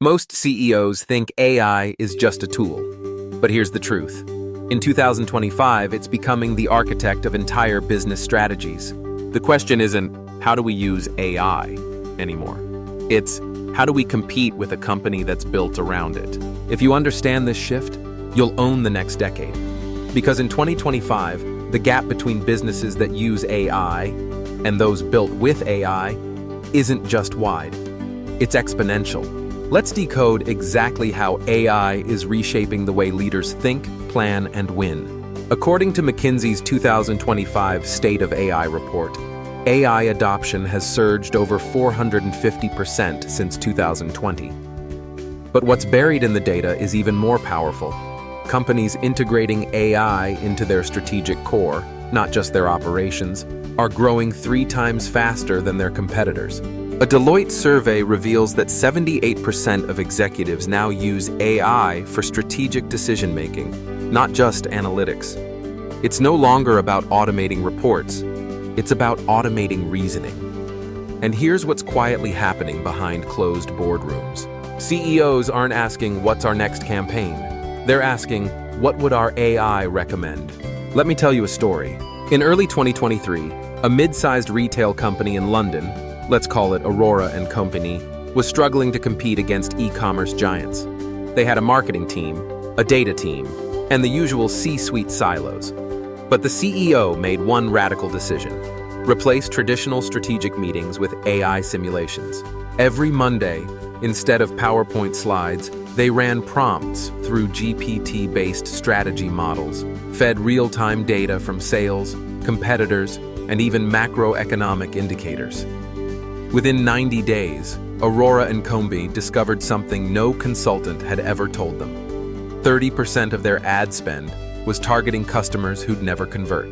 Most CEOs think AI is just a tool. But here's the truth. In 2025, it's becoming the architect of entire business strategies. The question isn't, how do we use AI anymore? It's, how do we compete with a company that's built around it? If you understand this shift, you'll own the next decade. Because in 2025, the gap between businesses that use AI and those built with AI isn't just wide, it's exponential. Let's decode exactly how AI is reshaping the way leaders think, plan, and win. According to McKinsey's 2025 State of AI report, AI adoption has surged over 450% since 2020. But what's buried in the data is even more powerful. Companies integrating AI into their strategic core, not just their operations, are growing 3 times faster than their competitors. A Deloitte survey reveals that 78% of executives now use AI for strategic decision-making, not just analytics. It's no longer about automating reports, it's about automating reasoning. And here's what's quietly happening behind closed boardrooms. CEOs aren't asking, what's our next campaign? They're asking, what would our AI recommend? Let me tell you a story. In early 2023, a mid-sized retail company in London, let's call it Aurora & Company, was struggling to compete against e-commerce giants. They had a marketing team, a data team, and the usual C-suite silos. But the CEO made one radical decision: replace traditional strategic meetings with AI simulations. Every Monday, instead of PowerPoint slides, they ran prompts through GPT-based strategy models, fed real-time data from sales, competitors, and even macroeconomic indicators. Within 90 days, Aurora & Company discovered something no consultant had ever told them. 30% of their ad spend was targeting customers who'd never convert.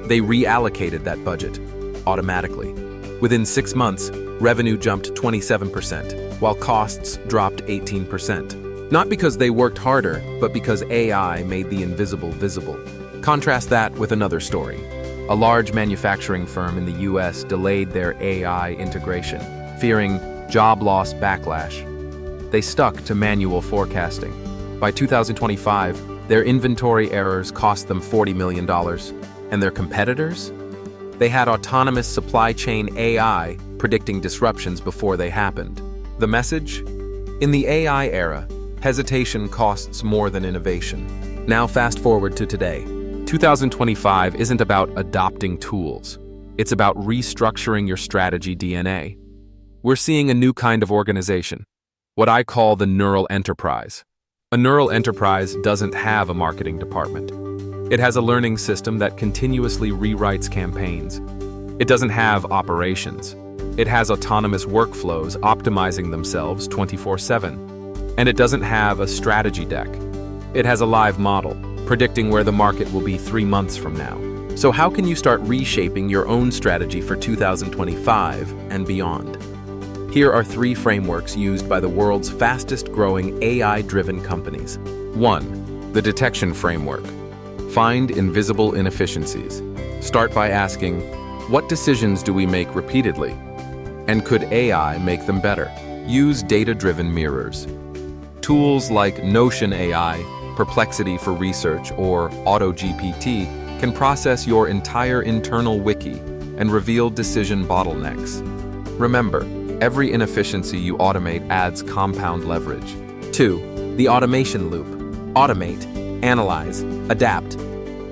They reallocated that budget automatically. Within 6 months, revenue jumped 27%, while costs dropped 18%. Not because they worked harder, but because AI made the invisible visible. Contrast that with another story. A large manufacturing firm in the US delayed their AI integration, fearing job loss backlash. They stuck to manual forecasting. By 2025, their inventory errors cost them $40 million. And their competitors? They had autonomous supply chain AI predicting disruptions before they happened. The message? In the AI era, hesitation costs more than innovation. Now fast forward to today. 2025 isn't about adopting tools. It's about restructuring your strategy DNA. We're seeing a new kind of organization, what I call the neural enterprise. A neural enterprise doesn't have a marketing department. It has a learning system that continuously rewrites campaigns. It doesn't have operations. It has autonomous workflows optimizing themselves 24/7. And it doesn't have a strategy deck. It has a live model, predicting where the market will be 3 months from now. So how can you start reshaping your own strategy for 2025 and beyond? Here are 3 frameworks used by the world's fastest-growing AI-driven companies. 1. The detection framework. Find invisible inefficiencies. Start by asking, what decisions do we make repeatedly? And could AI make them better? Use data-driven mirrors. Tools like Notion AI, Perplexity for Research, or AutoGPT can process your entire internal wiki and reveal decision bottlenecks. Remember, every inefficiency you automate adds compound leverage. 2. The automation loop. Automate, analyze, adapt.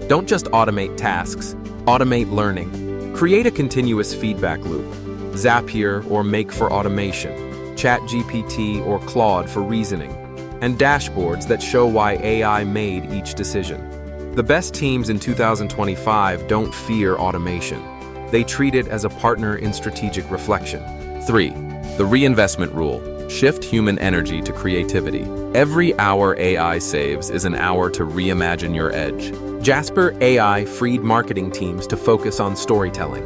Don't just automate tasks, automate learning. Create a continuous feedback loop. Zapier or Make for automation, ChatGPT or Claude for reasoning, and dashboards that show why AI made each decision. The best teams in 2025 don't fear automation. They treat it as a partner in strategic reflection. 3. The reinvestment rule. Shift human energy to creativity. Every hour AI saves is an hour to reimagine your edge. Jasper AI freed marketing teams to focus on storytelling.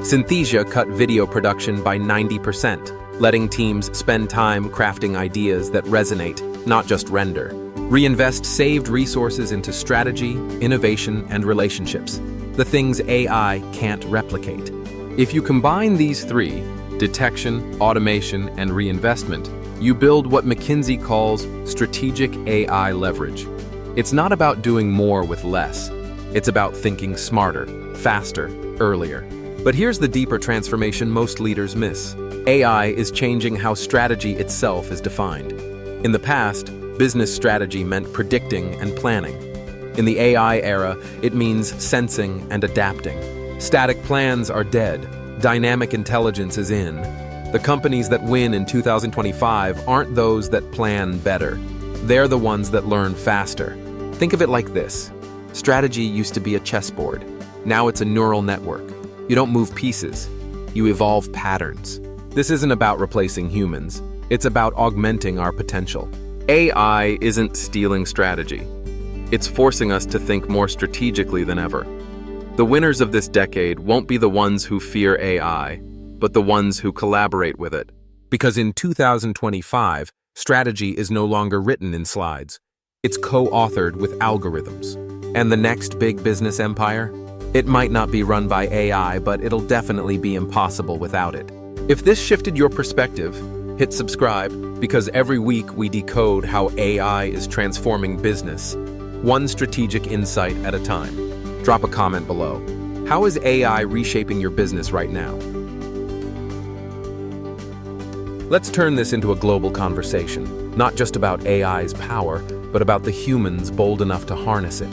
Synthesia cut video production by 90%, letting teams spend time crafting ideas that resonate, not just render. Reinvest saved resources into strategy, innovation, and relationships, the things AI can't replicate. If you combine these 3, detection, automation, and reinvestment, You build what McKinsey calls strategic AI leverage. It's not about doing more with less. It's about thinking smarter, faster, earlier. But here's the deeper transformation most leaders miss. AI is changing how strategy itself is defined. In the past, business strategy meant predicting and planning. In the AI era, it means sensing and adapting. Static plans are dead. Dynamic intelligence is in. The companies that win in 2025 aren't those that plan better. They're the ones that learn faster. Think of it like this. Strategy used to be a chessboard. Now it's a neural network. You don't move pieces. You evolve patterns. This isn't about replacing humans. It's about augmenting our potential. AI isn't stealing strategy. It's forcing us to think more strategically than ever. The winners of this decade won't be the ones who fear AI, but the ones who collaborate with it. Because in 2025, strategy is no longer written in slides. It's co-authored with algorithms. And the next big business empire? It might not be run by AI, but it'll definitely be impossible without it. If this shifted your perspective, hit subscribe, because every week we decode how AI is transforming business, one strategic insight at a time. Drop a comment below. How is AI reshaping your business right now? Let's turn this into a global conversation, not just about AI's power, but about the humans bold enough to harness it.